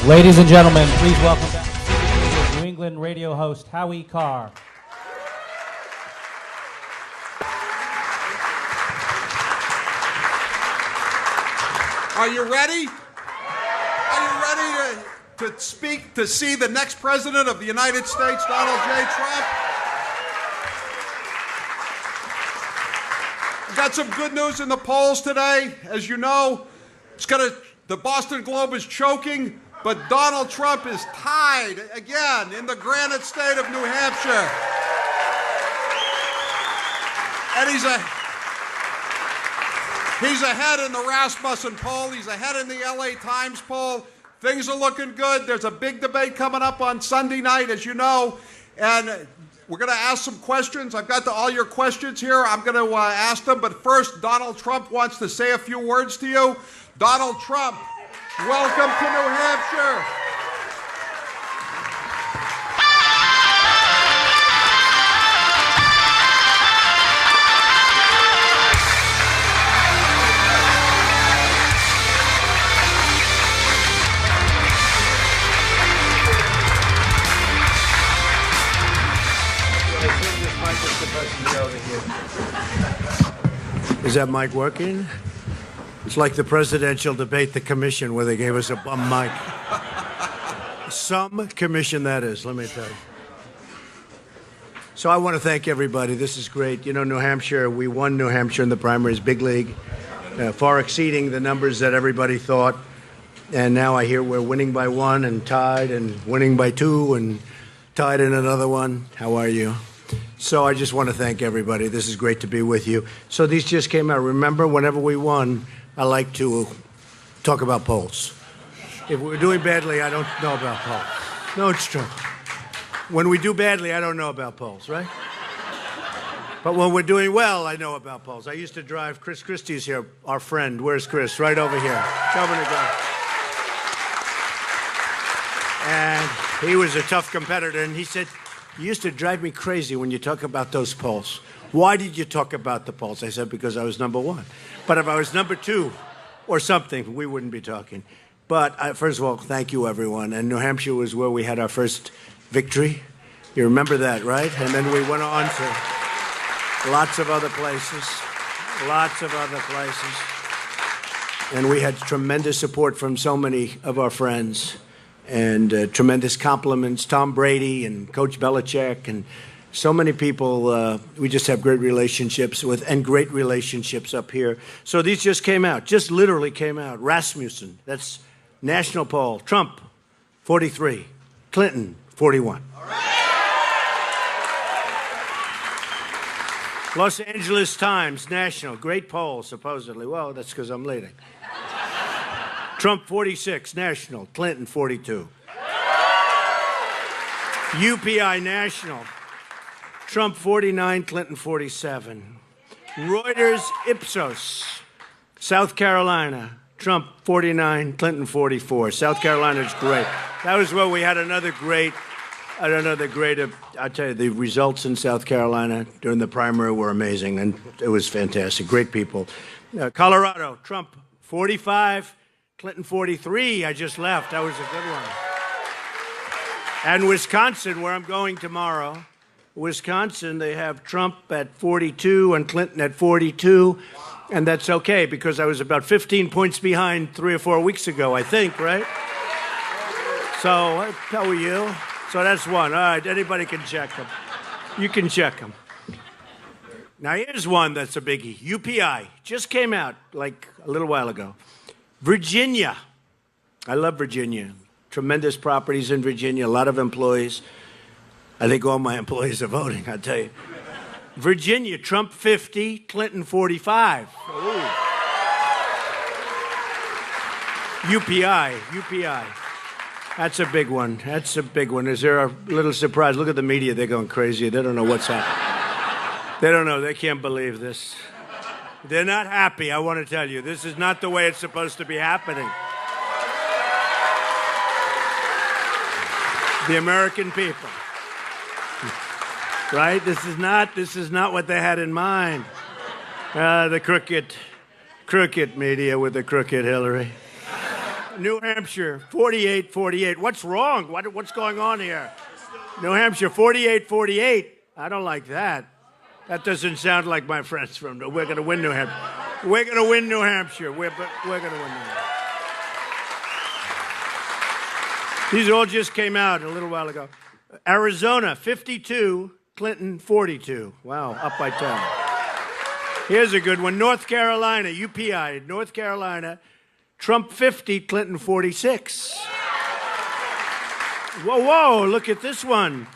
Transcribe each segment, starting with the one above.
Ladies and gentlemen, please welcome back to New England radio host Howie Carr. Are you ready? Are you ready to speak, to see the next president of the United States, Donald J. Trump? We've got some good news in the polls today. As you know, the Boston Globe is choking, but Donald Trump is tied again in the granite state of New Hampshire. And he's ahead in the Rasmussen poll. He's ahead in the LA Times poll. Things are looking good. There's a big debate coming up on Sunday night, as you know, and we're going to ask some questions. I've got all your questions here. I'm going to ask them, but first, Donald Trump wants to say a few words to you. Donald Trump, welcome to New Hampshire. Is that mic working? It's like the presidential debate, the commission, where they gave us a bum mic. Some commission, that is, let me tell you. So I want to thank everybody. This is great. You know, New Hampshire, we won New Hampshire in the primaries, big league, far exceeding the numbers that everybody thought. And now I hear we're winning by 1 and tied and winning by 2 and tied in another one. How are you? So I just want to thank everybody. This is great to be with you. So these just came out. Remember, whenever we won, I like to talk about polls. If we're doing badly, I don't know about polls. No, it's true. When we do badly, I don't know about polls, right? But when we're doing well, I know about polls. I used to drive, Chris Christie's here, our friend. Where's Chris? Right over here. Governor guy. And he was a tough competitor, and he said, "You used to drive me crazy when you talk about those polls. Why did you talk about the polls?" I said, "Because I was number 1. But if I was number 2 or something, we wouldn't be talking." But first of all, thank you, everyone. And New Hampshire was where we had our first victory. You remember that, right? And then we went on to lots of other places. And we had tremendous support from so many of our friends. And tremendous compliments, Tom Brady and Coach Belichick, and so many people we just have great relationships with, and great relationships up here. So these just came out, just literally came out. Rasmussen, that's national poll. Trump, 43. Clinton, 41. All right. Los Angeles Times, national, great poll, supposedly. Well, that's because I'm leading. Trump 46, national. Clinton 42. UPI national. Trump 49, Clinton 47. Reuters Ipsos, South Carolina. Trump 49, Clinton 44. South Carolina's great. That was where we had another great, I'll tell you, the results in South Carolina during the primary were amazing, and it was fantastic. Great people. Colorado, Trump 45, Clinton 43, I just left. That was a good one. And Wisconsin, where I'm going tomorrow, Wisconsin, they have Trump at 42 and Clinton at 42. And that's okay, because I was about 15 points behind 3 or 4 weeks ago, I think, right? So, how are you? So that's one. All right, anybody can check them. You can check them. Now, here's one that's a biggie. UPI just came out like a little while ago. Virginia. I love Virginia. Tremendous properties in Virginia, a lot of employees. I think all my employees are voting, I'll tell you. Virginia, Trump 50, Clinton 45. Ooh. UPI. That's a big one. Is there a little surprise? Look at the media. They're going crazy. They don't know what's happening. They don't know. They can't believe this. They're not happy, I want to tell you. This is not the way it's supposed to be happening. The American people. Right? This is not what they had in mind. The crooked media with the crooked Hillary. New Hampshire, 48-48. What's wrong? What's going on here? New Hampshire, 48-48. I don't like that. That doesn't sound like my friends from. We're going to win New Hampshire. We're going to win New Hampshire. We're going to win New Hampshire. These all just came out a little while ago. Arizona, 52, Clinton, 42. Wow, up by 10. Here's a good one. North Carolina, UPI, North Carolina, Trump 50, Clinton 46. Whoa, look at this one.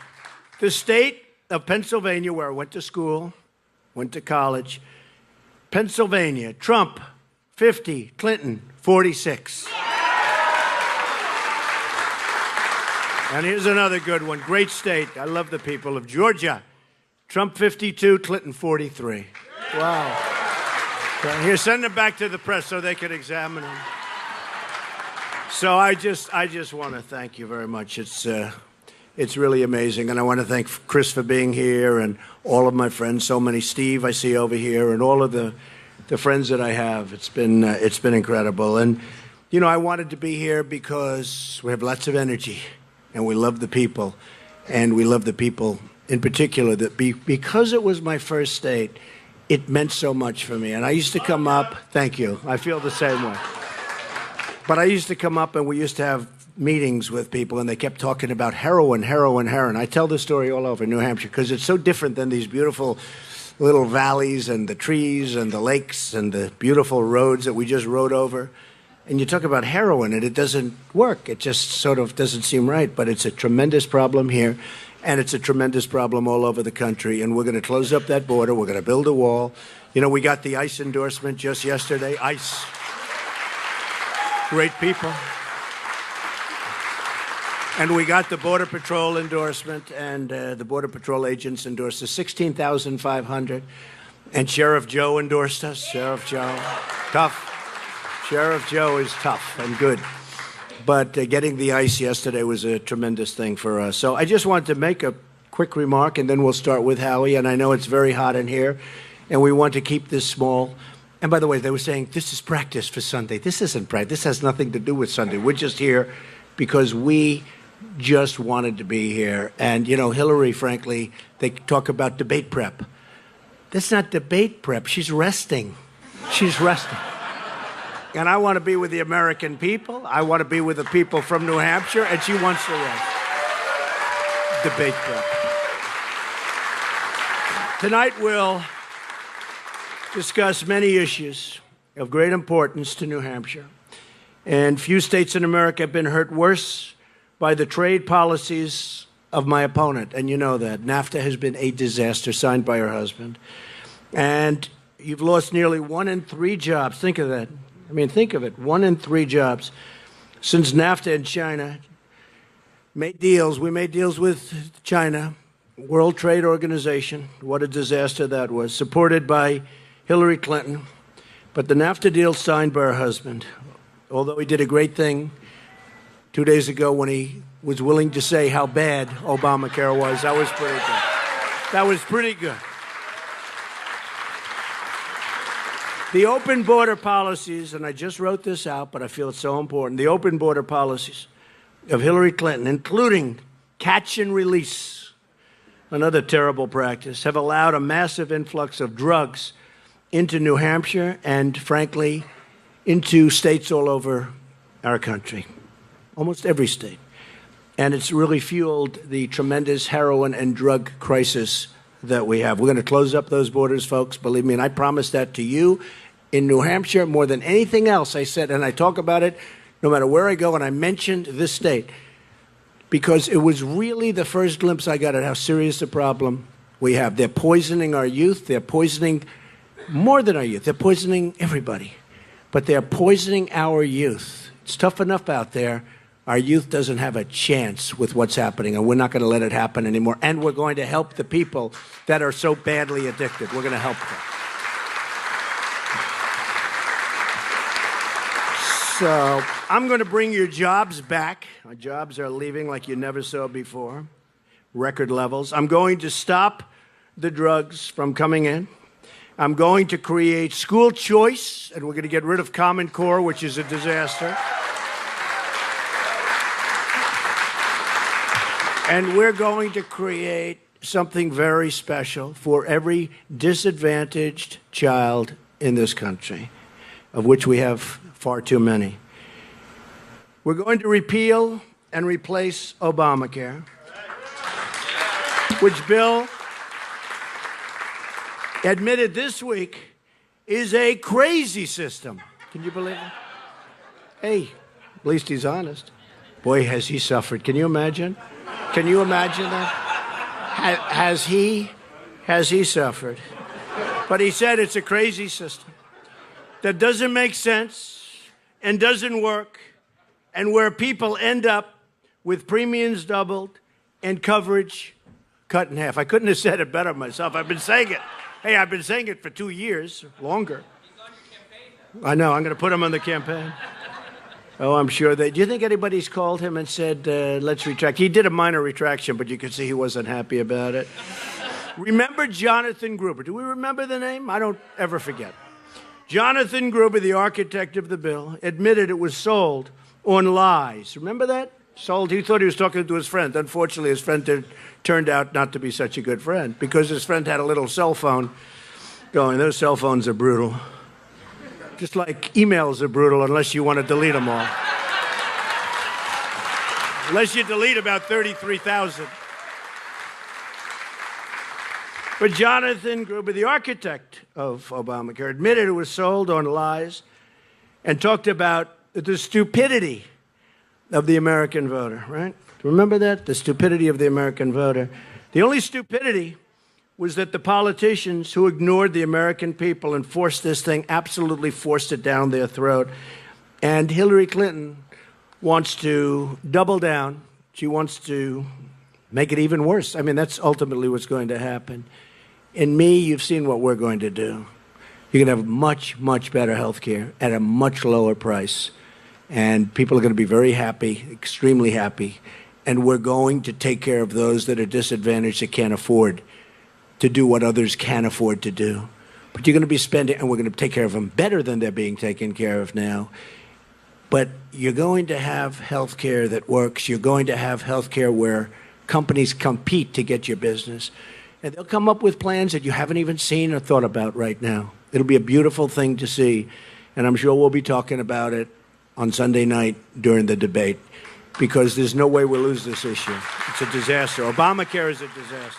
The state of Pennsylvania, where I went to school, went to college. Pennsylvania, Trump 50, Clinton 46. And here's another good one. Great state. I love the people of Georgia. Trump 52, Clinton 43. Wow. Here, send them back to the press so they can examine them. So I just want to thank you very much. It's really amazing, and I want to thank Chris for being here, and all of my friends. So many, Steve I see over here, and all of the friends that I have. It's been incredible, and you know I wanted to be here because we have lots of energy. And we love the people, and we love the people in particular. Because it was my first state, it meant so much for me. And I used to come up. Thank you. I feel the same way. But I used to come up, and we used to have meetings with people, and they kept talking about heroin. I tell this story all over New Hampshire because it's so different than these beautiful little valleys and the trees and the lakes and the beautiful roads that we just rode over. And you talk about heroin, and it doesn't work. It just sort of doesn't seem right. But it's a tremendous problem here, and it's a tremendous problem all over the country. And we're going to close up that border. We're going to build a wall. You know, we got the ICE endorsement just yesterday. ICE. Great people. And we got the Border Patrol endorsement, and the Border Patrol agents endorsed us, 16,500. And Sheriff Joe endorsed us. Sheriff Joe. Tough. Sheriff Joe is tough and good, but getting the ICE yesterday was a tremendous thing for us. So I just wanted to make a quick remark, and then we'll start with Howie. And I know it's very hot in here, and we want to keep this small. And by the way, they were saying, this is practice for Sunday. This isn't practice. This has nothing to do with Sunday. We're just here because we just wanted to be here. And, you know, Hillary, frankly, they talk about debate prep. That's not debate prep. She's resting. She's resting. And I want to be with the American people. I want to be with the people from New Hampshire, and she wants to rest. Debate prep. Tonight we'll discuss many issues of great importance to New Hampshire. And few states in America have been hurt worse by the trade policies of my opponent. And you know that. NAFTA has been a disaster, signed by her husband. And you've lost nearly 1 in 3 jobs. Think of that. I mean, think of it. 1 in 3 jobs. Since NAFTA and China made deals, we made deals with China, World Trade Organization. What a disaster that was. Supported by Hillary Clinton. But the NAFTA deal signed by her husband, although he did a great thing 2 days ago when he was willing to say how bad Obamacare was. That was pretty good. That was pretty good. The open border policies, and I just wrote this out, but I feel it's so important. The open border policies of Hillary Clinton, including catch and release, another terrible practice, have allowed a massive influx of drugs into New Hampshire and, frankly, into states all over our country, almost every state. And it's really fueled the tremendous heroin and drug crisis that we have. We're going to close up those borders, folks, believe me, and I promise that to you. In New Hampshire, more than anything else, I said, and I talk about it no matter where I go, and I mentioned this state because it was really the first glimpse I got at how serious a problem we have. They're poisoning our youth. They're poisoning more than our youth. They're poisoning everybody. But they're poisoning our youth. It's tough enough out there. Our youth doesn't have a chance with what's happening, and we're not going to let it happen anymore. And we're going to help the people that are so badly addicted. We're going to help them. So I'm going to bring your jobs back. Our jobs are leaving like you never saw before, record levels. I'm going to stop the drugs from coming in. I'm going to create school choice, and we're going to get rid of Common Core, which is a disaster. And we're going to create something very special for every disadvantaged child in this country, of which we have far too many. We're going to repeal and replace Obamacare, which Bill admitted this week is a crazy system. Can you believe it? Hey, at least he's honest. Boy, has he suffered. Can you imagine? Can you imagine that? Has he suffered? But he said it's a crazy system that doesn't make sense and doesn't work, and where people end up with premiums doubled and coverage cut in half. I couldn't have said it better myself. I've been saying it. Hey, I've been saying it for 2 years, longer. He's on your campaign. I know. I'm going to put him on the campaign. Oh, I'm sure that. Do you think anybody's called him and said, let's retract? He did a minor retraction, but you could see he wasn't happy about it. Remember Jonathan Gruber? Do we remember the name? I don't ever forget. Jonathan Gruber, the architect of the bill, admitted it was sold on lies. Remember that? Sold. He thought he was talking to his friend. Unfortunately, his friend turned out not to be such a good friend because his friend had a little cell phone going. Those cell phones are brutal. Just like emails are brutal unless you want to delete them all. Unless you delete about 33,000. But Jonathan Gruber, the architect of Obamacare, admitted it was sold on lies and talked about the stupidity of the American voter, right? Remember that? The stupidity of the American voter. The only stupidity was that the politicians who ignored the American people and forced this thing, absolutely forced it down their throat. And Hillary Clinton wants to double down. She wants to make it even worse. I mean, that's ultimately what's going to happen. In me, you've seen what we're going to do. You're going to have much, much better health care at a much lower price. And people are going to be very happy, extremely happy. And we're going to take care of those that are disadvantaged, that can't afford to do what others can't afford to do. But you're going to be spending, and we're going to take care of them better than they're being taken care of now. But you're going to have health care that works. You're going to have health care where companies compete to get your business. And they'll come up with plans that you haven't even seen or thought about right now. It'll be a beautiful thing to see. And I'm sure we'll be talking about it on Sunday night during the debate, because there's no way we'll lose this issue. It's a disaster. Obamacare is a disaster.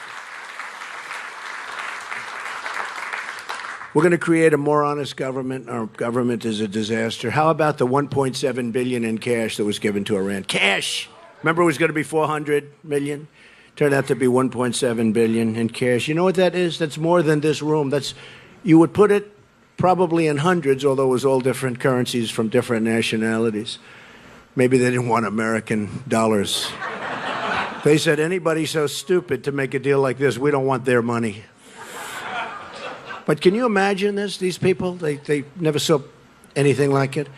We're going to create a more honest government. Our government is a disaster. How about the $1.7 billion in cash that was given to Iran? Cash! Remember it was going to be $400 million? Turned out to be $1.7 billion in cash. You know what that is? That's more than this room. You would put it probably in hundreds, although it was all different currencies from different nationalities. Maybe they didn't want American dollars. They said, anybody so stupid to make a deal like this, we don't want their money. But can you imagine this? These people, they never saw anything like it.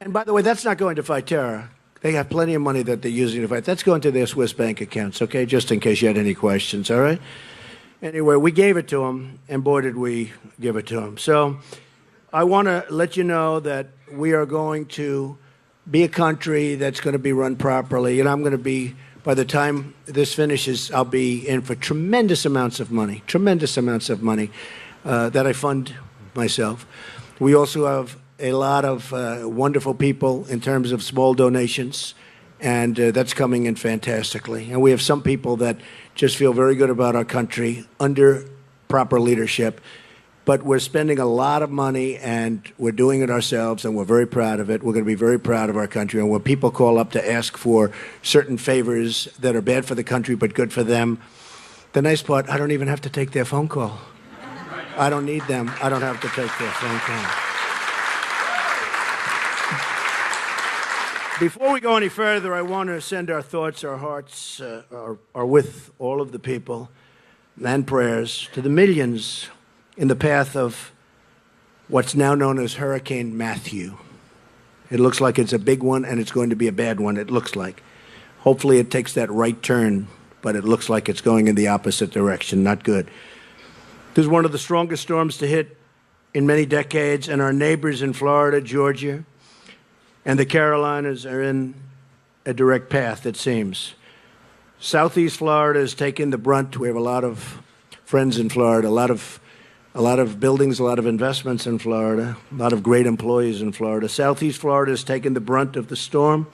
And by the way, that's not going to fight terror. They have plenty of money that they're using to fight. That's going to their Swiss bank accounts, okay? Just in case you had any questions, all right? Anyway, we gave it to them, and boy, did we give it to them. So I want to let you know that we are going to be a country that's going to be run properly. And I'm going to be, by the time this finishes, I'll be in for tremendous amounts of money that I fund myself. We also have a lot of wonderful people in terms of small donations, and that's coming in fantastically. And we have some people that just feel very good about our country under proper leadership. But we're spending a lot of money, and we're doing it ourselves, and we're very proud of it. We're going to be very proud of our country. And when people call up to ask for certain favors that are bad for the country but good for them, the nice part, I don't even have to take their phone call. I don't need them. I don't have to take their phone call. Before we go any further, I want to send our thoughts, our hearts are with all of the people, and prayers to the millions in the path of what's now known as Hurricane Matthew. It looks like it's a big one, and it's going to be a bad one, it looks like. Hopefully it takes that right turn, but it looks like it's going in the opposite direction. Not good. This is one of the strongest storms to hit in many decades, and our neighbors in Florida, Georgia, and the Carolinas are in a direct path, it seems. Southeast Florida has taken the brunt. We have a lot of friends in Florida, a lot of buildings, a lot of investments in Florida, a lot of great employees in Florida. Southeast Florida has taken the brunt of the storm.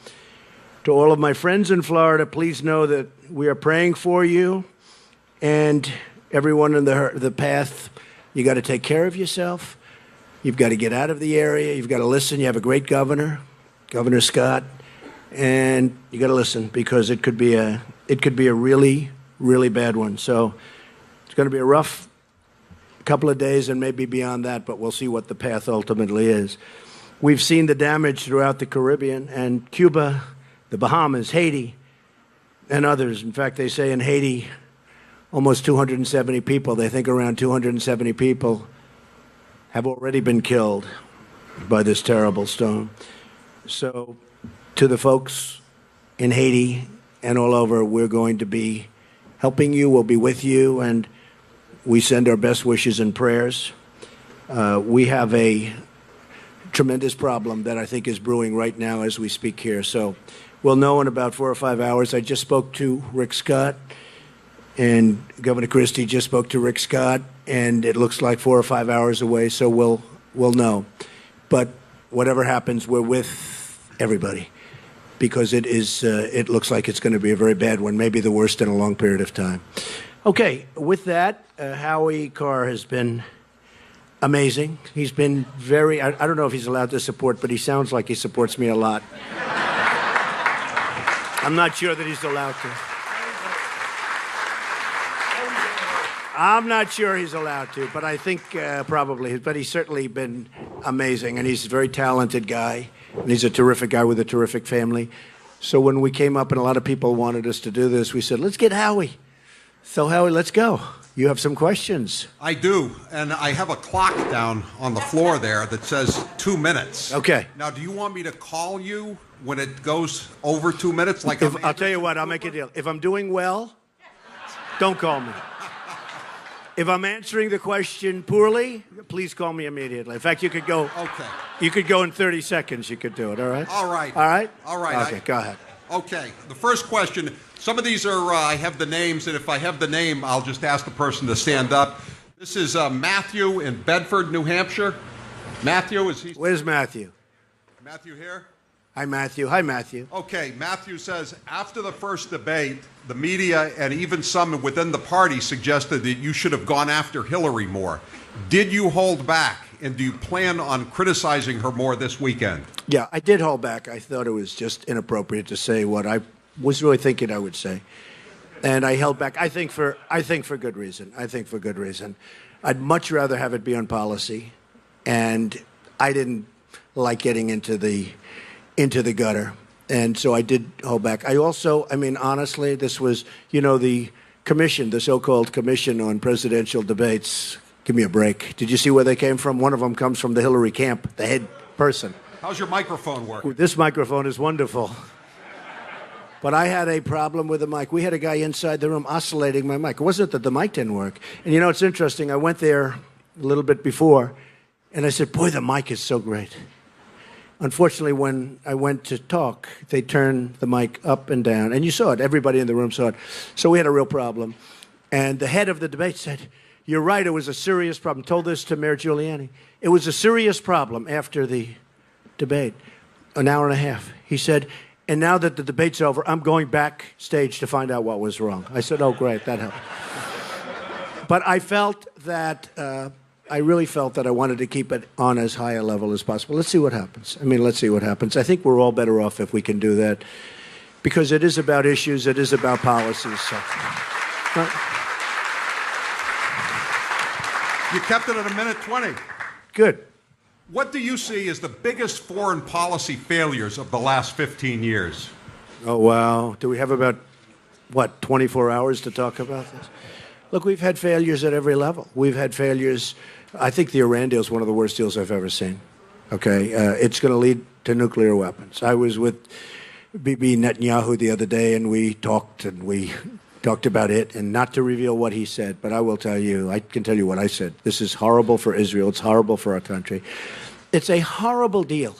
To all of my friends in Florida, please know that we are praying for you and everyone in the path. You got to take care of yourself. You've got to get out of the area. You've got to listen. You have a great governor, Governor Scott, and you got to listen because it could be a really, really bad one. So it's going to be a rough couple of days and maybe beyond that, but we'll see what the path ultimately is. We've seen the damage throughout the Caribbean and Cuba, the Bahamas, Haiti, and others. In fact, they say in Haiti, almost 270 people, they think around 270 people have already been killed by this terrible storm. So to the folks in Haiti and all over, we're going to be helping you. We'll be with you, and we send our best wishes and prayers. We have a tremendous problem that I think is brewing right now as we speak here. So we'll know in about 4 or 5 hours. I just spoke to Rick Scott, and Governor Christie just spoke to Rick Scott, and it looks like 4 or 5 hours away, so we'll know. But whatever happens, we're with everybody because it looks like it's going to be a very bad one, maybe the worst in a long period of time. Okay, with that, Howie Carr has been amazing. He's been very, I don't know if he's allowed to support, but he sounds like he supports me a lot. I'm not sure that he's allowed to. I'm not sure he's allowed to, but I think probably. But he's certainly been amazing, and he's a very talented guy, and he's a terrific guy with a terrific family. So when we came up and a lot of people wanted us to do this, we said, let's get Howie. So Howie, let's go. You have some questions. I do, and I have a clock down on the floor there that says 2 minutes. Okay. Now, do you want me to call you when it goes over 2 minutes? Like I'll tell you what, I'll make a deal. If I'm doing well, don't call me. If I'm answering the question poorly, please call me immediately. In fact, you could go. Okay. You could go in 30 seconds. You could do it. All right. All right. All right. All right. Okay. Go ahead. Okay. The first question. Some of these are. I have the names, and if I have the name, I'll just ask the person to stand up. This is Matthew in Bedford, New Hampshire. Matthew, is he? Where's Matthew? Matthew here. Hi, Matthew. Hi, Matthew. Okay, Matthew says, after the first debate, the media and even some within the party suggested that you should have gone after Hillary more. Did you hold back, and do you plan on criticizing her more this weekend? Yeah, I did hold back. I thought it was just inappropriate to say what I was really thinking I would say. And I held back, I think for good reason. I'd much rather have it be on policy, and I didn't like getting into the gutter. And so I did hold back. I also, honestly, this was, the commission, the so-called commission on presidential debates. Give me a break. Did you see where they came from? One of them comes from the Hillary camp, the head person. How's your microphone working? This microphone is wonderful. But I had a problem with the mic. We had a guy inside the room oscillating my mic. It wasn't that the mic didn't work. And it's interesting. I went there a little bit before, and I said, boy, the mic is so great. Unfortunately, when I went to talk, they turned the mic up and down. And you saw it. Everybody in the room saw it. So we had a real problem. And the head of the debate said, you're right, it was a serious problem. Told this to Mayor Giuliani. It was a serious problem after the debate, an hour and a half. He said, and now that the debate's over, I'm going backstage to find out what was wrong. I said, oh, great, that helped. But I felt that... I really felt that I wanted to keep it on as high a level as possible. Let's see what happens. Let's see what happens. I think we're all better off if we can do that because it is about issues, it is about policies. So. You kept it at 1:20. Good. What do you see as the biggest foreign policy failures of the last 15 years? Oh, wow. Do we have about, 24 hours to talk about this? Look, we've had failures at every level. We've had failures. I think the Iran deal is one of the worst deals I've ever seen. Okay, it's going to lead to nuclear weapons. I was with Bibi Netanyahu the other day, and we talked about it, and not to reveal what he said, but I will tell you, I can tell you what I said. This is horrible for Israel. It's horrible for our country. It's a horrible deal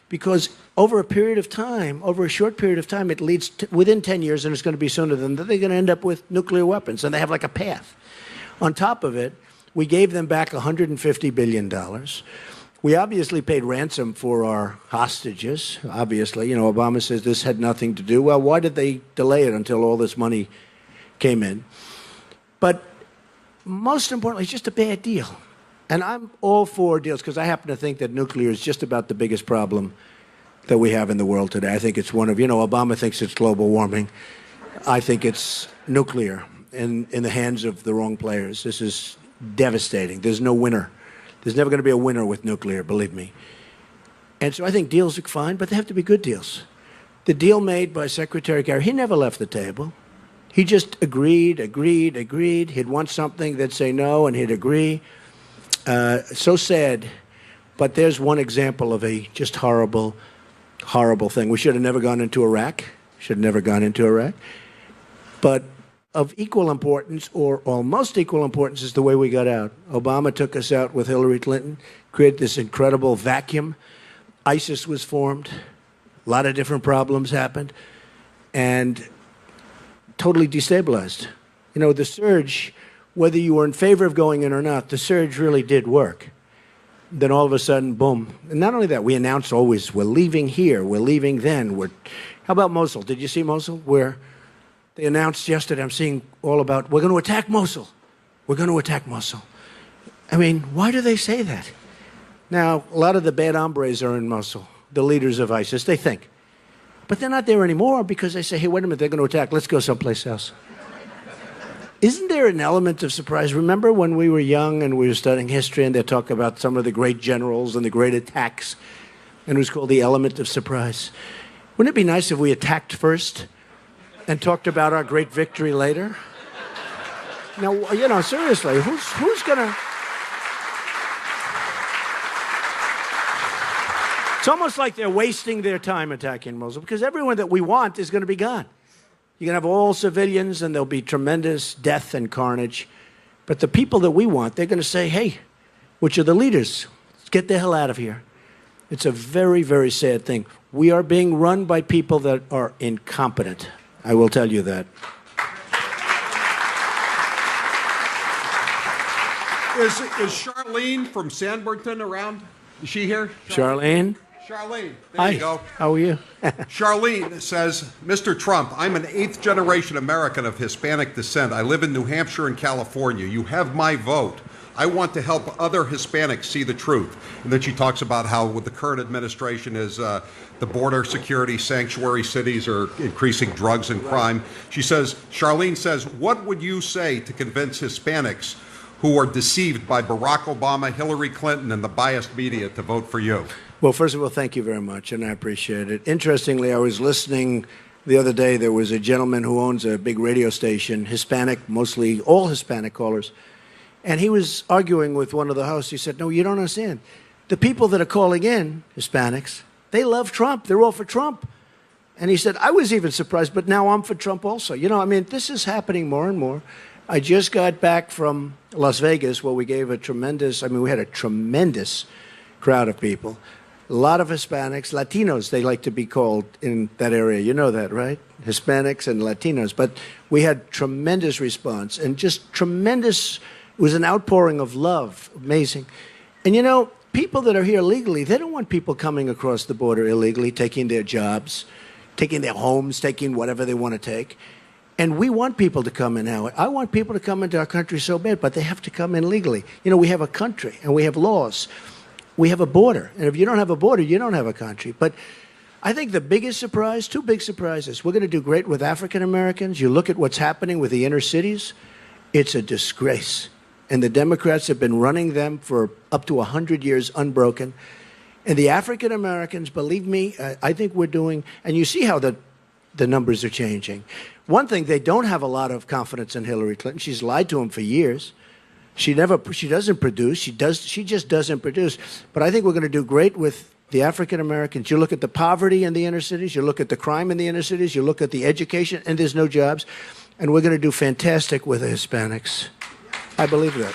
because over a period of time, over a short period of time, it leads to, within 10 years, and it's going to be sooner than that, they're going to end up with nuclear weapons, and they have like a path. On top of it, we gave them back $150 billion. We obviously paid ransom for our hostages, obviously. You know, Obama says this had nothing to do. Well, why did they delay it until all this money came in? But most importantly, it's just a bad deal. And I'm all for deals because I happen to think that nuclear is just about the biggest problem that we have in the world today. I think it's one of, you know, Obama thinks it's global warming. I think it's nuclear in the hands of the wrong players. This is devastating. There's no winner. There's never going to be a winner with nuclear, believe me. And so I think deals are fine, but they have to be good deals. The deal made by Secretary Kerry, he never left the table. He just agreed. He'd want something, they'd say no, and he'd agree. So sad, but there's one example of a just horrible, horrible thing. We should have never gone into Iraq. But of equal importance, or almost equal importance, is the way we got out. Obama took us out with Hillary Clinton, created this incredible vacuum. ISIS was formed. A lot of different problems happened. And totally destabilized. You know, the surge, whether you were in favor of going in or not, the surge really did work. Then all of a sudden, boom. And not only that, we announced always, we're leaving here, we're leaving then. How about Mosul? Did you see Mosul? Where they announced yesterday, I'm seeing all about, we're going to attack Mosul. We're going to attack Mosul. I mean, why do they say that? Now, a lot of the bad hombres are in Mosul, the leaders of ISIS, they think. But they're not there anymore because they say, hey, wait a minute, they're going to attack. Let's go someplace else. Isn't there an element of surprise? Remember when we were young and we were studying history and they talk about some of the great generals and the great attacks, and it was called the element of surprise. Wouldn't it be nice if we attacked first and talked about our great victory later? Now, you know, seriously, who's going to... It's almost like they're wasting their time attacking Mosul because everyone that we want is going to be gone. You can have all civilians and there'll be tremendous death and carnage. But the people that we want, they're going to say, hey, which are the leaders? Let's get the hell out of here. It's a very, very sad thing. We are being run by people that are incompetent. I will tell you that. Is Charlene from Sanbornton around? Is she here? Charlene? Charlene, there Hi. you go. How are you? Charlene says, Mr. Trump, I'm an 8th-generation American of Hispanic descent. I live in New Hampshire and California. You have my vote. I want to help other Hispanics see the truth. And then she talks about how with the current administration is the border security sanctuary cities are increasing drugs and crime. She says, Charlene says, what would you say to convince Hispanics who are deceived by Barack Obama, Hillary Clinton, and the biased media to vote for you? Well, first of all, thank you very much, and I appreciate it. Interestingly, I was listening the other day. There was a gentleman who owns a big radio station, Hispanic, mostly all Hispanic callers, and he was arguing with one of the hosts. He said, no, you don't understand. The people that are calling in, Hispanics, they love Trump. They're all for Trump. And he said, I was even surprised, but now I'm for Trump also. You know, I mean, this is happening more and more. I just got back from Las Vegas where we gave we had a tremendous crowd of people. A lot of Hispanics, Latinos, they like to be called in that area. You know that, right? Hispanics and Latinos. But we had tremendous response and just tremendous, it was an outpouring of love. Amazing. And you know, people that are here legally, they don't want people coming across the border illegally, taking their jobs, taking their homes, taking whatever they want to take. And we want people to come in now. I want people to come into our country so bad, but they have to come in legally. You know, we have a country and we have laws. We have a border. And if you don't have a border, you don't have a country. But I think the biggest surprise, two big surprises. We're going to do great with African Americans. You look at what's happening with the inner cities. It's a disgrace. And the Democrats have been running them for up to 100 years unbroken. And the African Americans, believe me, I think we're doing, and you see how the numbers are changing. One thing, they don't have a lot of confidence in Hillary Clinton. She's lied to them for years. She doesn't produce. She just doesn't produce. But I think we're going to do great with the African Americans. You look at the poverty in the inner cities. You look at the crime in the inner cities. You look at the education, and there's no jobs. And we're going to do fantastic with the Hispanics. I believe that.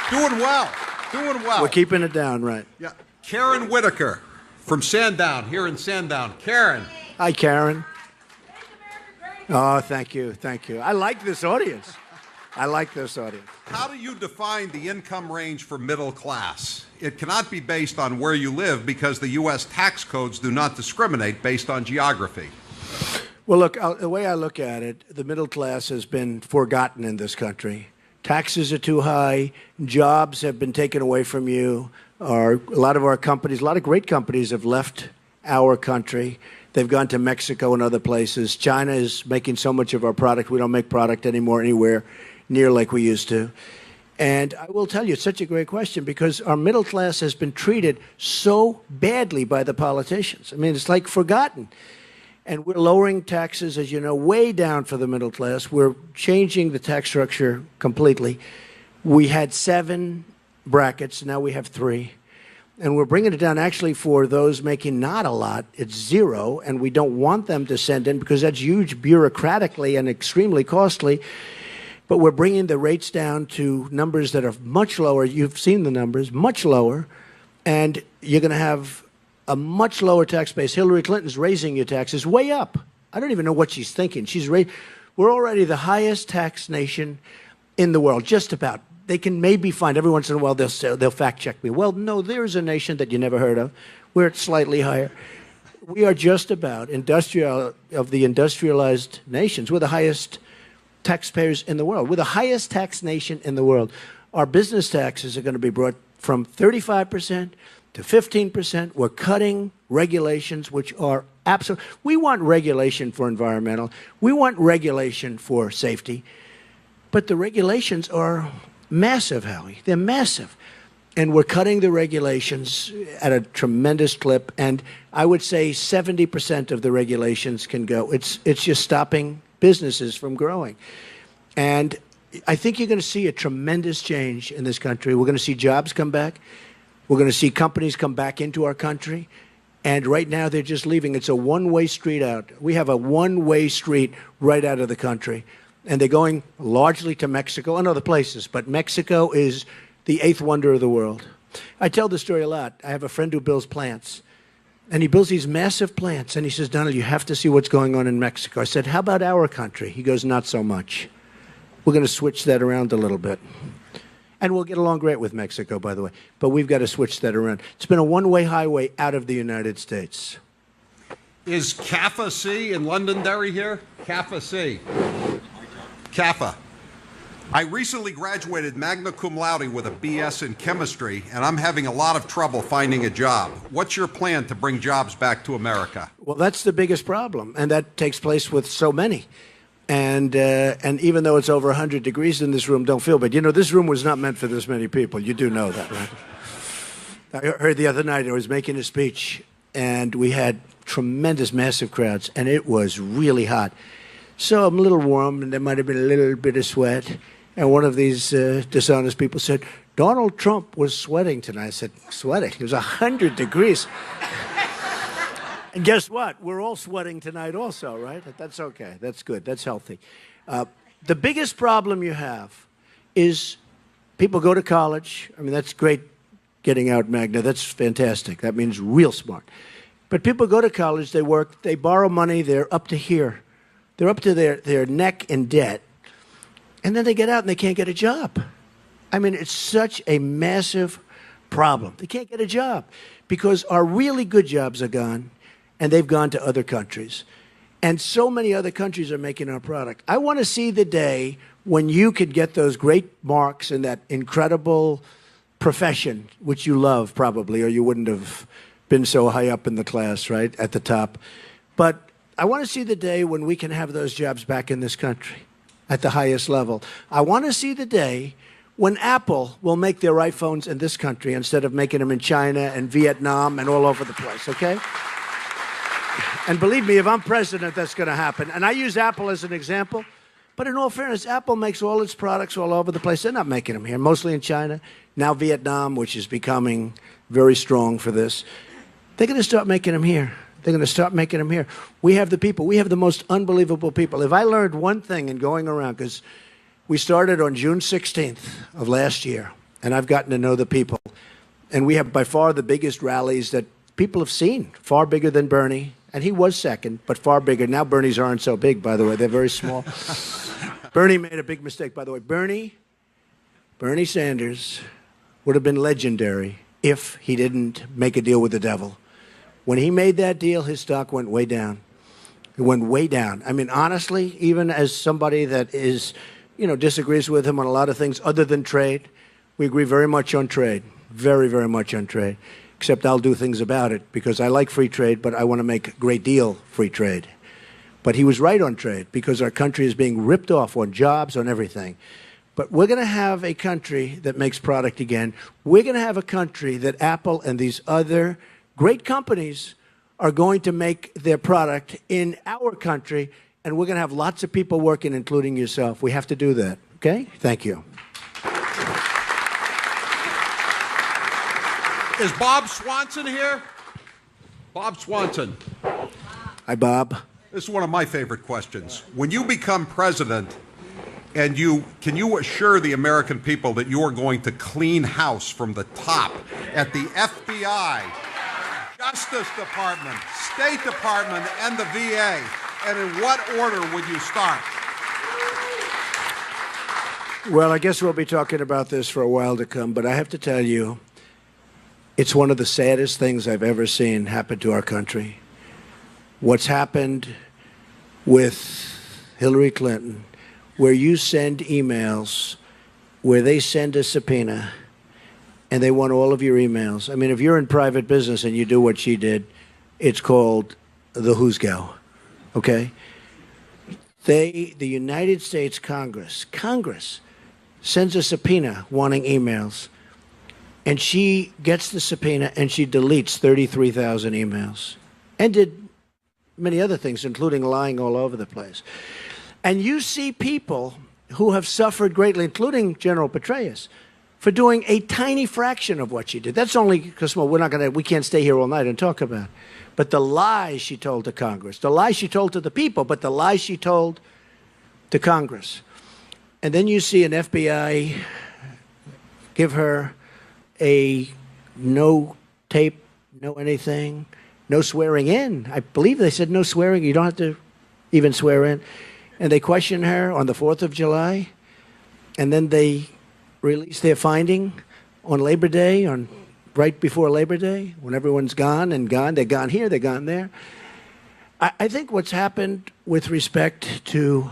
Doing well. Doing well. We're keeping it down, right? Yeah. Karen Whitaker from Sandown, here in Sandown. Karen. Hi, Karen. Oh, thank you. Thank you. I like this audience. I like this audience. How do you define the income range for middle class? It cannot be based on where you live because the U.S. tax codes do not discriminate based on geography. Well, look, the way I look at it, the middle class has been forgotten in this country. Taxes are too high. Jobs have been taken away from you. A lot of our companies, a lot of great companies have left our country. They've gone to Mexico and other places. China is making so much of our product. We don't make product anymore anywhere near like we used to. And I will tell you, it's such a great question because our middle class has been treated so badly by the politicians. I mean, it's like forgotten. And we're lowering taxes, as you know, way down for the middle class. We're changing the tax structure completely. We had 7 brackets. Now we have 3. And we're bringing it down actually for those making not a lot. It's 0. And we don't want them to send in because that's huge bureaucratically and extremely costly. But we're bringing the rates down to numbers that are much lower. You've seen the numbers, much lower. And you're going to have a much lower tax base. Hillary Clinton's raising your taxes way up. I don't even know what she's thinking. We're already the highest tax nation in the world, just about. They can maybe find, every once in a while, they'll fact check me. Well, no, there's a nation that you never heard of. We're slightly higher. We are just about of the industrialized nations. We're the highest taxpayers in the world. We're the highest tax nation in the world. Our business taxes are going to be brought from 35% to 15%. We're cutting regulations, which are absolute. We want regulation for environmental. We want regulation for safety. But the regulations are massive, Howie. They're massive. And we're cutting the regulations at a tremendous clip. And I would say 70% of the regulations can go. It's just stopping businesses from growing. And I think you're going to see a tremendous change in this country. We're going to see jobs come back. We're going to see companies come back into our country. And right now they're just leaving. It's a one-way street out. We have a one-way street right out of the country. And they're going largely to Mexico and other places. But Mexico is the 8th wonder of the world. I tell this story a lot. I have a friend who builds plants. And he builds these massive plants. And he says, Donald, you have to see what's going on in Mexico. I said, how about our country? He goes, not so much. We're going to switch that around a little bit. And we'll get along great with Mexico, by the way. But we've got to switch that around. It's been a one-way highway out of the United States. Is CAFA C in Londonderry here? CAFA C. CAFA. I recently graduated magna cum laude with a BS in chemistry, and I'm having a lot of trouble finding a job. What's your plan to bring jobs back to America? Well, that's the biggest problem, and that takes place with so many. And even though it's over 100 degrees in this room, don't feel bad. You know, this room was not meant for this many people. You do know that, right? I heard the other night I was making a speech, and we had tremendous, massive crowds, and it was really hot. So I'm a little warm, and there might have been a little bit of sweat. And one of these dishonest people said, Donald Trump was sweating tonight. I said, sweating? It was 100 degrees. And guess what? We're all sweating tonight also, right? That's okay. That's good. That's healthy. The biggest problem you have is people go to college. I mean, that's great getting out magna. That's fantastic. That means real smart. But people go to college, they work, they borrow money, they're up to here. They're up to their neck in debt. And then they get out and they can't get a job. I mean, it's such a massive problem. They can't get a job because our really good jobs are gone, and they've gone to other countries. And so many other countries are making our product. I want to see the day when you could get those great marks in that incredible profession, which you love probably, or you wouldn't have been so high up in the class, right, at the top. But I want to see the day when we can have those jobs back in this country at the highest level. I want to see the day when Apple will make their iPhones in this country instead of making them in China and Vietnam and all over the place, okay? And believe me, if I'm president, that's going to happen. And I use Apple as an example. But in all fairness, Apple makes all its products all over the place. They're not making them here, mostly in China. Now Vietnam, which is becoming very strong for this. They're going to start making them here. They're going to start making them here. We have the people. We have the most unbelievable people. If I learned one thing in going around, because we started on June 16th of last year, and I've gotten to know the people. And we have by far the biggest rallies that people have seen, far bigger than Bernie. And he was second, but far bigger. Now Bernie's aren't so big, by the way. They're very small. Bernie made a big mistake, by the way. Bernie Sanders would have been legendary if he didn't make a deal with the devil. When he made that deal, his stock went way down. It went way down. I mean, honestly, even as somebody that is, disagrees with him on a lot of things other than trade, we agree very much on trade. Very, very much on trade. Except I'll do things about it because I like free trade, but I want to make a great deal free trade. But he was right on trade because our country is being ripped off on jobs, on everything. But we're going to have a country that makes product again. We're going to have a country that Apple and these other great companies are going to make their product in our country, and we're going to have lots of people working, including yourself. We have to do that, okay? Thank you. Is Bob Swanson here? Bob Swanson. Hi, Bob. This is one of my favorite questions. When you become president, and can you assure the American people that you are going to clean house from the top at the FBI, Justice Department, State Department, and the VA? And in what order would you start? Well, I guess we'll be talking about this for a while to come, but I have to tell you, it's one of the saddest things I've ever seen happen to our country. What's happened with Hillary Clinton, where you send emails, where they send a subpoena, and they want all of your emails. I mean, if you're in private business and you do what she did, it's called the who's go, okay? The United States Congress sends a subpoena wanting emails. And she gets the subpoena and she deletes 33,000 emails and did many other things, including lying all over the place. And you see people who have suffered greatly, including General Petraeus, for doing a tiny fraction of what she did. That's only because, well, we can't stay here all night and talk about it. But the lies she told to Congress, the lies she told to the people, but the lies she told to Congress. And then you see an FBI give her a no tape, no anything, no swearing in. I believe they said no swearing. You don't have to even swear in. And they questioned her on the 4th of July. And then they released their finding on Labor Day, right before Labor Day, when everyone's gone. They're gone here, they're gone there. I think what's happened with respect to,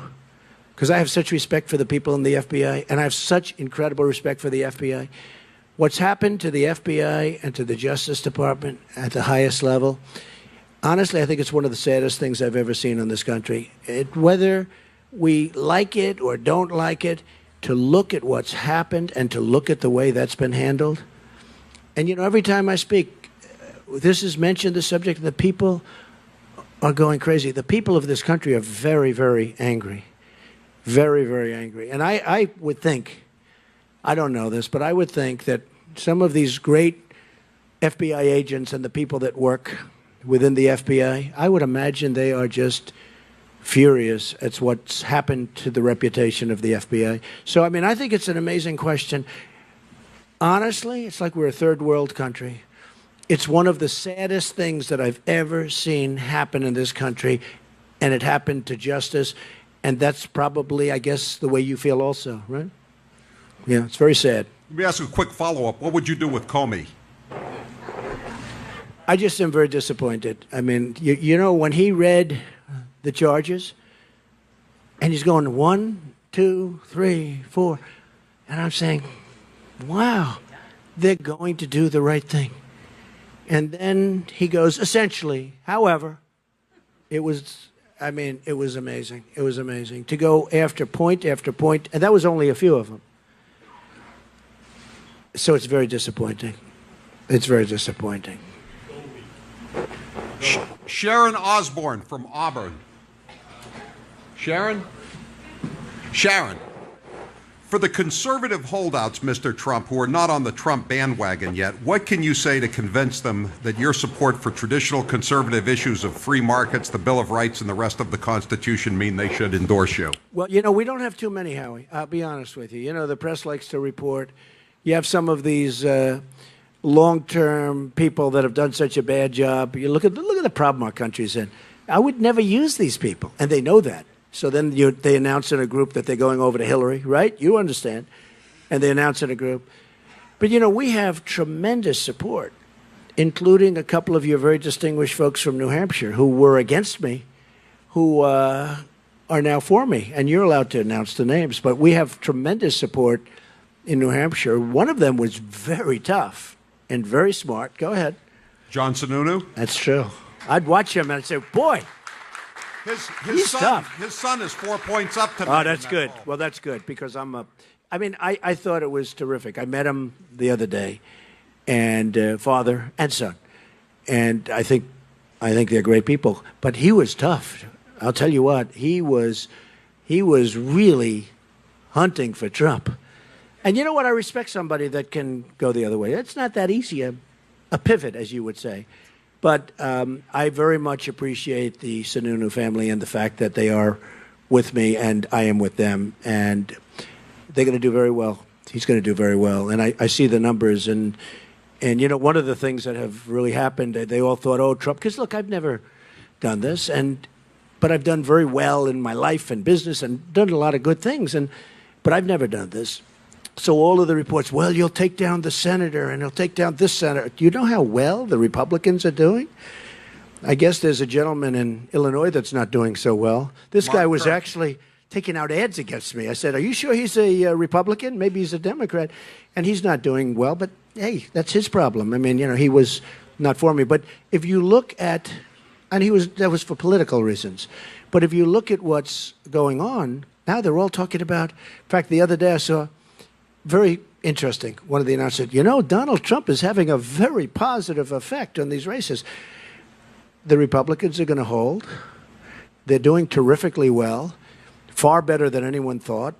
because I have such respect for the people in the FBI, and I have such incredible respect for the FBI, what's happened to the FBI and to the Justice Department at the highest level, honestly, I think it's one of the saddest things I've ever seen in this country. Whether we like it or don't like it, to look at what's happened and to look at the way that's been handled. And, every time I speak, this is mentioned, the subject, the people are going crazy. The people of this country are very, very angry. Very, very angry. And I would think, I don't know this, but I would think that some of these great FBI agents and the people that work within the FBI, I would imagine they are just furious at what's happened to the reputation of the FBI. So, I think it's an amazing question. Honestly, it's like we're a third world country. It's one of the saddest things that I've ever seen happen in this country, and it happened to Justice, and that's probably, I guess, the way you feel also, right? Yeah, it's very sad. Let me ask you a quick follow-up. What would you do with Comey? I just am very disappointed. When he read the charges, and he's going 1, 2, 3, 4, and I'm saying, wow, they're going to do the right thing. And then he goes, essentially, however, it was amazing. It was amazing to go after point, and that was only a few of them. So it's very disappointing. It's very disappointing. Sharon Osbourne from Auburn. Sharon? For the conservative holdouts, Mr. Trump, who are not on the Trump bandwagon yet, what can you say to convince them that your support for traditional conservative issues of free markets, the Bill of Rights, and the rest of the Constitution mean they should endorse you? Well, we don't have too many, Howie. I'll be honest with you. The press likes to report, You have some of these long-term people that have done such a bad job. You look at the problem our country's in. I would never use these people, and they know that. So then they announce in a group that they're going over to Hillary, right? You understand. And they announce in a group. But, you know, we have tremendous support, including a couple of your very distinguished folks from New Hampshire who were against me, who are now for me. And you're allowed to announce the names. But we have tremendous support in New Hampshire. One of them was very tough and very smart. Go ahead. John Sununu? That's true. I'd watch him and I'd say, boy, his son, tough. His son is 4 points up tonight. Oh, that's good. Poll. Well, that's good because I thought it was terrific. I met him the other day, and father and son, and I think they're great people. But he was tough. I'll tell you what, he was really hunting for Trump. And you know what? I respect somebody that can go the other way. It's not that easy, a pivot, as you would say. But I very much appreciate the Sununu family and the fact that they are with me and I am with them. And they're going to do very well. He's going to do very well. And I see the numbers. And you know, one of the things that have really happened, they all thought, oh, Trump, because, look, I've never done this. But I've done very well in my life and business and done a lot of good things. But I've never done this. So all of the reports, well, you'll take down the senator and he'll take down this senator. Do you know how well the Republicans are doing? I guess there's a gentleman in Illinois that's not doing so well. This guy was actually taking out ads against me. I said, are you sure he's a Republican? Maybe he's a Democrat. And he's not doing well. But, hey, that's his problem. I mean, you know, he was not for me. But if you look at, and that was for political reasons. But if you look at what's going on, now they're all talking about, in fact, the other day I saw, very interesting. One of the announcers said, you know, Donald Trump is having a very positive effect on these races. The Republicans are going to hold. They're doing terrifically well, far better than anyone thought.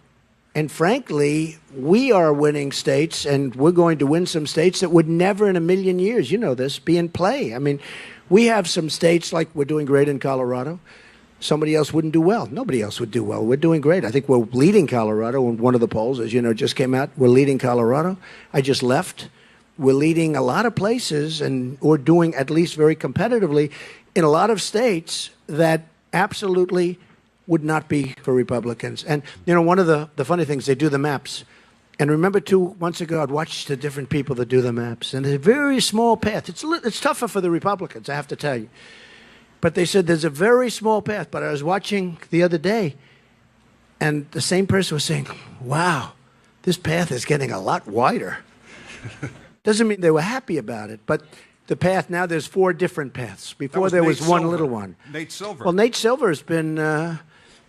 And frankly, we are winning states, and we're going to win some states that would never in a million years, you know this, be in play. I mean, we have some states like we're doing great in Colorado. Somebody else wouldn't do well. Nobody else would do well. We're doing great. I think we're leading Colorado in one of the polls, as you know, just came out. We're leading Colorado. I just left. We're leading a lot of places, and we're doing at least very competitively in a lot of states that absolutely would not be for Republicans. And, you know, one of the funny things, they do the maps. And remember 2 months ago, I'd watched the different people that do the maps. And there's a very small path. It's tougher for the Republicans, I have to tell you. But they said there's a very small path. But I was watching the other day, and the same person was saying, wow, this path is getting a lot wider. Doesn't mean they were happy about it. But the path, now there's 4 different paths. Before there was one little one. Nate Silver. Well, Nate Silver has been,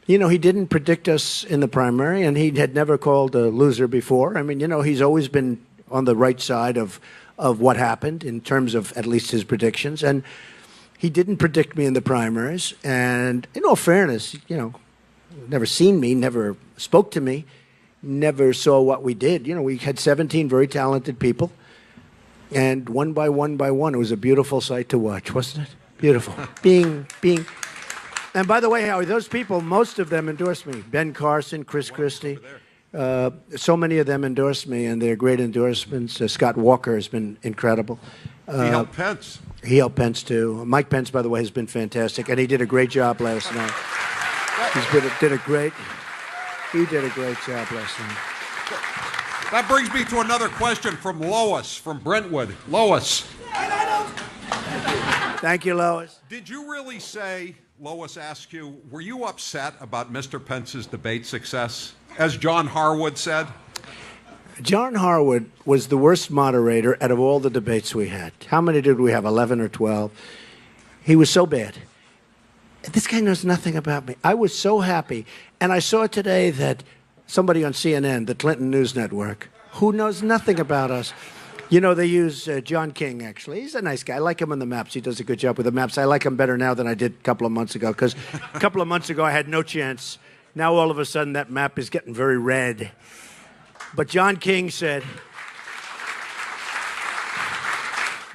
you know, he didn't predict us in the primary, and he had never called a loser before. I mean, you know, he's always been on the right side of what happened in terms of at least his predictions. And he didn't predict me in the primaries. And in all fairness, you know, never seen me, never spoke to me, never saw what we did. You know, we had 17 very talented people. And one by one, it was a beautiful sight to watch, wasn't it? Beautiful. being. And by the way, Howard, those people, most of them endorsed me. Ben Carson, Chris Christie. So many of them endorsed me, and they're great endorsements. Scott Walker has been incredible. He helped Pence. He helped Pence, too. Mike Pence, by the way, has been fantastic, and he did a great job last night. He did a great job last night. That brings me to another question from Lois from Brentwood. Lois. Thank you, Lois. Did you really say, Lois asked you, were you upset about Mr. Pence's debate success? As John Harwood said? John Harwood was the worst moderator out of all the debates we had. How many did we have, 11 or 12? He was so bad. This guy knows nothing about me. I was so happy. And I saw today that somebody on CNN, the Clinton News Network, who knows nothing about us. You know, they use John King, actually. He's a nice guy. I like him on the maps. He does a good job with the maps. I like him better now than I did a couple of months ago, because a couple of months ago I had no chance. Now all of a sudden that map is getting very red. But John King said,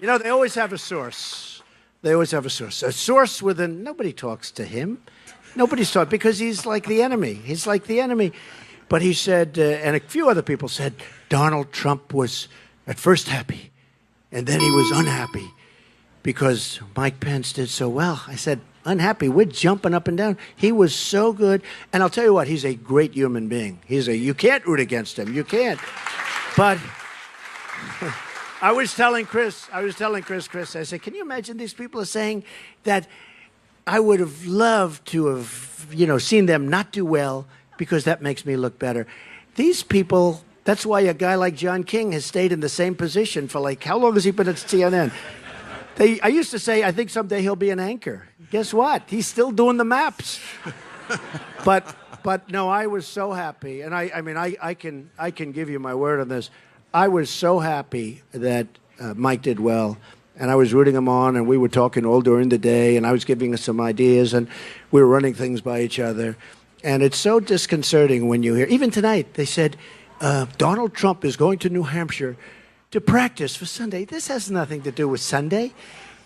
you know, they always have a source. They always have a source. A source within, nobody talks to him. Nobody's talking, because he's like the enemy. He's like the enemy. But he said, and a few other people said, Donald Trump was at first happy, and then he was unhappy because Mike Pence did so well. I said, unhappy? We're jumping up and down. He was so good. And I'll tell you what, he's a great human being. You can't root against him. You can't. But I was telling Chris, I said, can you imagine these people are saying that I would have loved to have, seen them not do well because that makes me look better. These people, that's why a guy like John King has stayed in the same position for how long has he been at CNN? I used to say, I think someday he'll be an anchor. Guess what? He's still doing the maps. But no, I was so happy. And I can give you my word on this. I was so happy that Mike did well. And I was rooting him on, and we were talking all during the day, and I was giving us some ideas, and we were running things by each other. And it's so disconcerting when you hear, even tonight, they said, Donald Trump is going to New Hampshire to practice for Sunday. This has nothing to do with Sunday.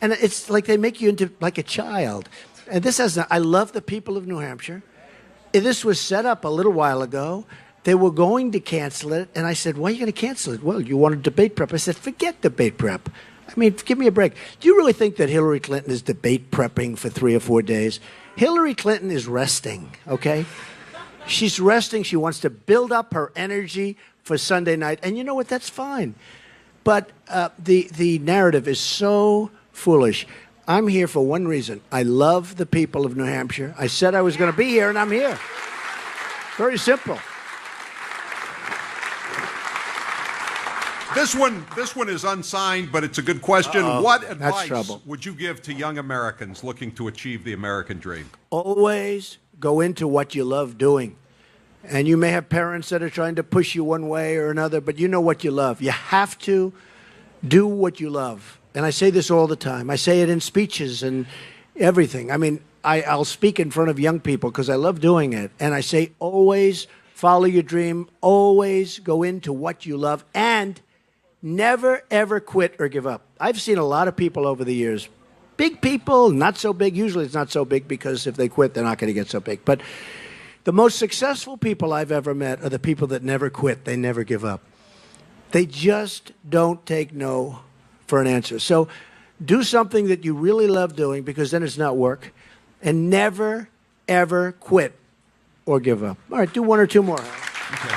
And it's like they make you into like a child. And this has I love the people of New Hampshire. This was set up a little while ago. They were going to cancel it. And I said, why are you going to cancel it? Well, you wanted debate prep. I said, forget debate prep. Give me a break. Do you really think that Hillary Clinton is debate prepping for 3 or 4 days? Hillary Clinton is resting, okay? She's resting. She wants to build up her energy for Sunday night. And you know what? That's fine. But the narrative is so foolish. I'm here for one reason. I love the people of New Hampshire. I said I was going to be here, and I'm here. Very simple. This one is unsigned, but it's a good question. What advice would you give to young Americans looking to achieve the American dream? Always go into what you love doing. And you may have parents that are trying to push you one way or another, but you know what you love. You have to do what you love. And I say this all the time. I say it in speeches and everything. I'll speak in front of young people because I love doing it. And I say always follow your dream. Always go into what you love. And never, ever quit or give up. I've seen a lot of people over the years. Big people, not so big. Usually it's not so big because if they quit, they're not going to get so big. But the most successful people I've ever met are the people that never quit. They never give up. They just don't take no for an answer. So do something that you really love doing because then it's not work. And never, ever quit or give up. All right, do one or two more. Okay.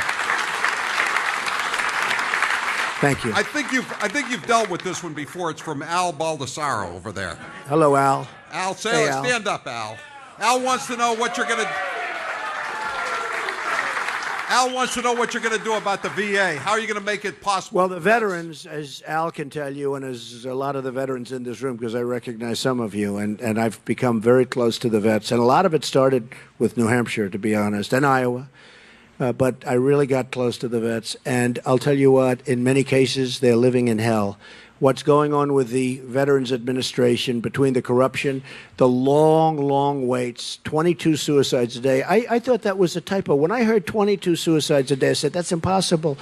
Thank you. I think you've dealt with this one before. It's from Al Baldessaro over there. Hello, Al. Al, Hey, Al. stand up, Al. Al wants to know what you're going to. Al wants to know what you're going to do about the VA. How are you going to make it possible? Well, the veterans, as Al can tell you, and as a lot of the veterans in this room, because I recognize some of you, and I've become very close to the vets. And a lot of it started with New Hampshire, to be honest, and Iowa. But I really got close to the vets. And I'll tell you what, in many cases, they're living in hell. What's going on with the Veterans Administration, between the corruption, the long waits, 22 suicides a day. I thought that was a typo. When I heard 22 suicides a day, I said, that's impossible.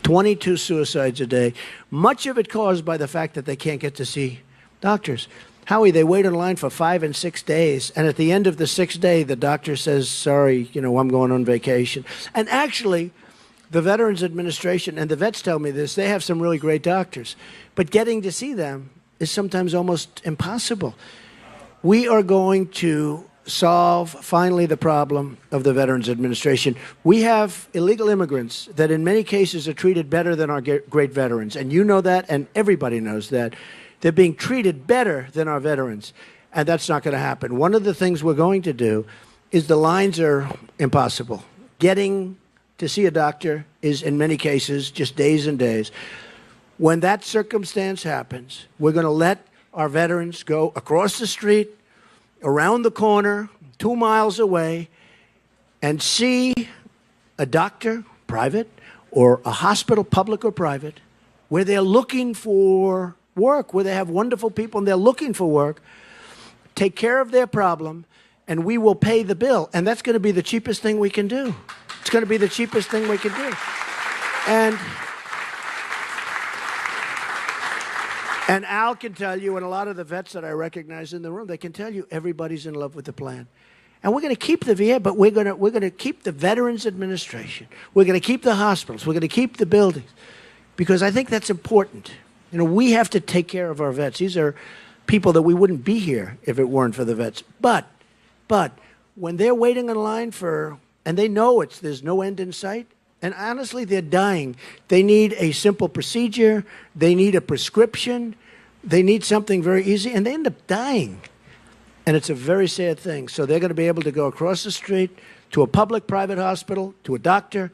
22 suicides a day. Much of it caused by the fact that they can't get to see doctors. Howie, they wait in line for 5 and 6 days, and at the end of the 6th day, the doctor says, sorry, I'm going on vacation. And actually, the Veterans Administration, and the vets tell me this, they have some really great doctors. But getting to see them is sometimes almost impossible. We are going to solve, finally, the problem of the Veterans Administration. We have illegal immigrants that in many cases are treated better than our great veterans. And you know that, and everybody knows that. They're being treated better than our veterans. And that's not going to happen. One of the things we're going to do is the lines are impossible. Getting to see a doctor is, in many cases, just days and days. When that circumstance happens, we're going to let our veterans go across the street, around the corner, 2 miles away, and see a doctor, private, or a hospital, public or private, where they're looking for work, where they have wonderful people and they're looking for work, take care of their problem, and we will pay the bill. And that's going to be the cheapest thing we can do. It's going to be the cheapest thing we can do. And Al can tell you, and a lot of the vets that I recognize in the room, they can tell you everybody's in love with the plan. And we're going to keep the VA, but we're going to keep the Veterans Administration. We're going to keep the hospitals. We're going to keep the buildings, because I think that's important. You know, we have to take care of our vets. These are people that we wouldn't be here if it weren't for the vets. But when they're waiting in line and they know there's no end in sight, and honestly, they're dying. They need a simple procedure. They need a prescription. They need something very easy, and they end up dying. And it's a very sad thing. So they're going to be able to go across the street to a public-private hospital, to a doctor,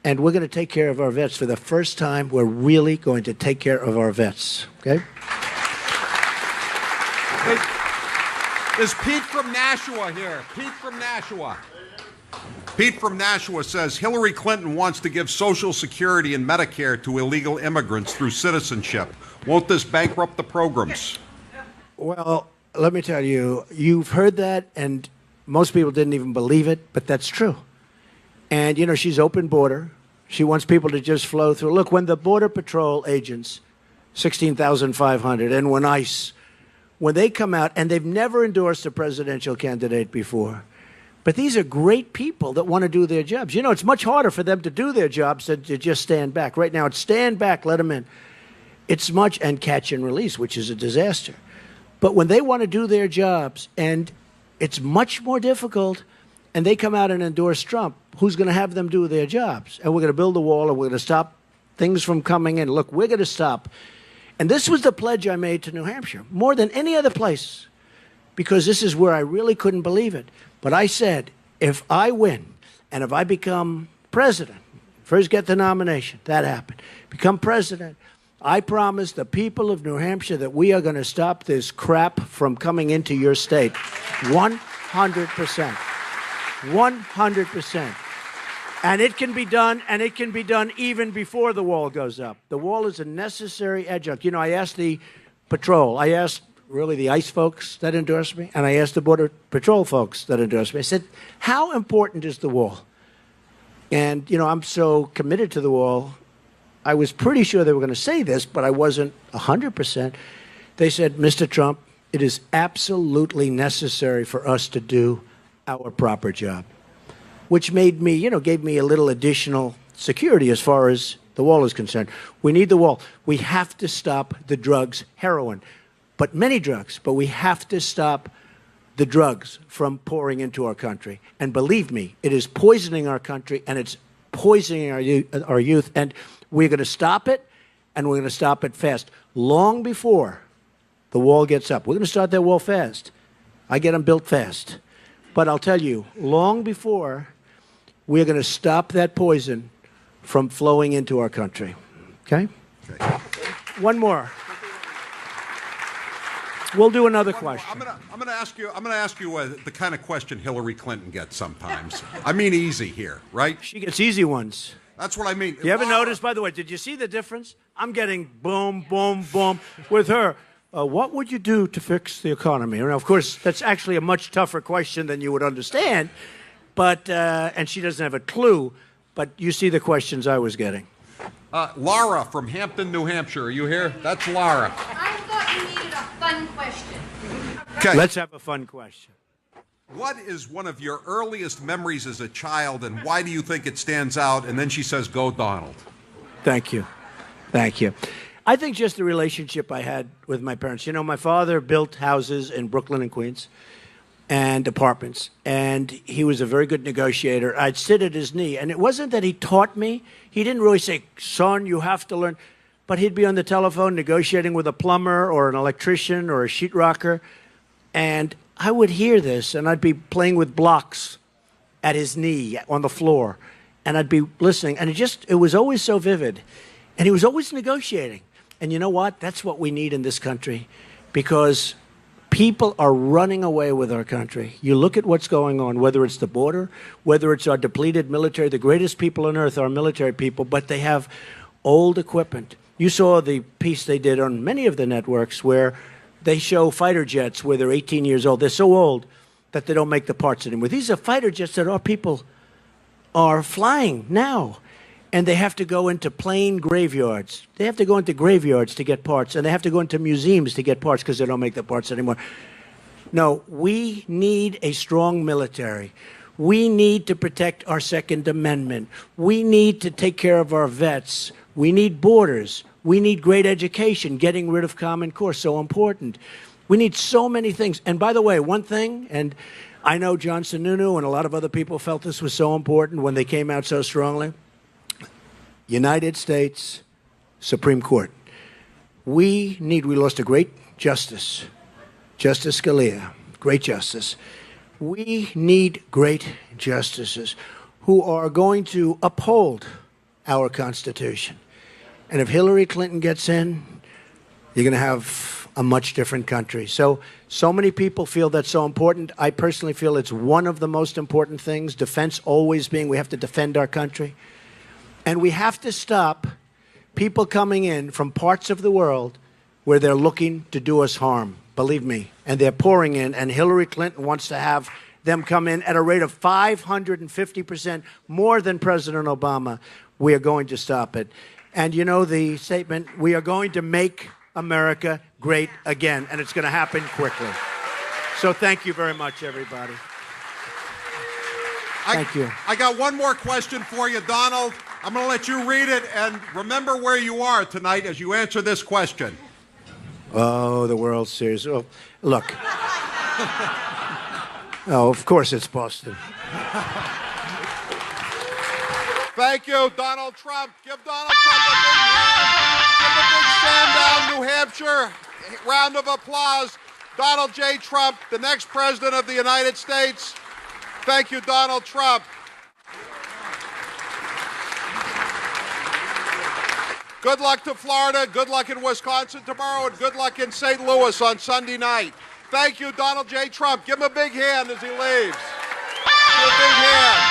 and we're going to take care of our vets. For the first time, we're really going to take care of our vets, okay? Is Pete from Nashua here? Pete from Nashua. Pete from Nashua says Hillary Clinton wants to give Social Security and Medicare to illegal immigrants through citizenship. Won't this bankrupt the programs? Well, let me tell you, you've heard that, and most people didn't even believe it, but that's true. And, you know, she's open border. She wants people to just flow through. Look, when the Border Patrol agents, 16,500, and when ICE, when they come out, and they've never endorsed a presidential candidate before, but these are great people that want to do their jobs. You know, it's much harder for them to do their jobs than to just stand back. Right now, it's stand back, let them in. It's much, and catch and release, which is a disaster. But when they want to do their jobs, and it's much more difficult, and they come out and endorse Trump, who's going to have them do their jobs? And we're going to build a wall, and we're going to stop things from coming in. Look, we're going to stop. And this was the pledge I made to New Hampshire, more than any other place, because this is where I really couldn't believe it. But I said, if I win, and if I become president, first get the nomination, that happened, become president, I promise the people of New Hampshire that we are going to stop this crap from coming into your state. 100%. 100%. And it can be done, and it can be done even before the wall goes up. The wall is a necessary adjunct. You know, I asked the patrol, I asked really the ICE folks that endorsed me, and I asked the Border Patrol folks that endorsed me. I said, how important is the wall? And, you know, I'm so committed to the wall, I was pretty sure they were going to say this, but I wasn't 100%. They said, Mr. Trump, it is absolutely necessary for us to do our proper job, which made me, you know, gave me a little additional security as far as the wall is concerned. We need the wall. We have to stop the drugs, heroin, but many drugs, but we have to stop the drugs from pouring into our country. And believe me, it is poisoning our country, and it's poisoning our youth, and we're going to stop it, and we're going to stop it fast, long before the wall gets up. We're going to start that wall fast. I get them built fast. But I'll tell you, long before, we're going to stop that poison from flowing into our country. Okay? One more. We'll do another question. I'm going to ask you the kind of question Hillary Clinton gets sometimes. I mean easy here, right? She gets easy ones. That's what I mean. You ever notice, by the way, did you see the difference? I'm getting boom, boom, boom with her. What would you do to fix the economy? And of course, that's actually a much tougher question than you would understand. But and she doesn't have a clue. But you see the questions I was getting. Laura from Hampton, New Hampshire. Are you here? That's Laura. I thought you needed a fun question. Okay. Let's have a fun question. What is one of your earliest memories as a child, and why do you think it stands out? And then she says, go Donald. Thank you. Thank you. I think just the relationship I had with my parents. You know, my father built houses in Brooklyn and Queens and apartments, and he was a very good negotiator. I'd sit at his knee, and it wasn't that he taught me. He didn't really say, son, you have to learn. But he'd be on the telephone negotiating with a plumber or an electrician or a sheetrocker, and I would hear this, and I'd be playing with blocks at his knee on the floor, and I'd be listening, and it was always so vivid, and he was always negotiating. And you know what? That's what we need in this country, because people are running away with our country. You look at what's going on, whether it's the border, whether it's our depleted military. The greatest people on earth are military people, but they have old equipment. You saw the piece they did on many of the networks where they show fighter jets where they're 18 years old. They're so old that they don't make the parts anymore. These are fighter jets that our people are flying now. And they have to go into plane graveyards. They have to go into graveyards to get parts. And they have to go into museums to get parts because they don't make the parts anymore. No, we need a strong military. We need to protect our Second Amendment. We need to take care of our vets. We need borders. We need great education, getting rid of Common Core, so important. We need so many things. And by the way, one thing, and I know John Sununu and a lot of other people felt this was so important when they came out so strongly. United States Supreme Court. We lost a great justice, Justice Scalia, great justice. We need great justices who are going to uphold our Constitution. And if Hillary Clinton gets in, you're going to have a much different country. So many people feel that's so important. I personally feel it's one of the most important things, defense always being we have to defend our country. And we have to stop people coming in from parts of the world where they're looking to do us harm, believe me. And they're pouring in, and Hillary Clinton wants to have them come in at a rate of 550% more than President Obama. We are going to stop it. And you know the statement, we are going to make America great again, and it's going to happen quickly. So thank you very much, everybody. Thank you. I got one more question for you, Donald. I'm going to let you read it, and remember where you are tonight as you answer this question. Oh, the World Series. Oh, look. Oh, of course it's Boston. Thank you, Donald Trump. Give Donald Trump a big hand. Give a big Sandown, New Hampshire round of applause. Donald J. Trump, the next president of the United States. Thank you, Donald Trump. Good luck to Florida, good luck in Wisconsin tomorrow, and good luck in St. Louis on Sunday night. Thank you, Donald J. Trump. Give him a big hand as he leaves. Give him a big hand.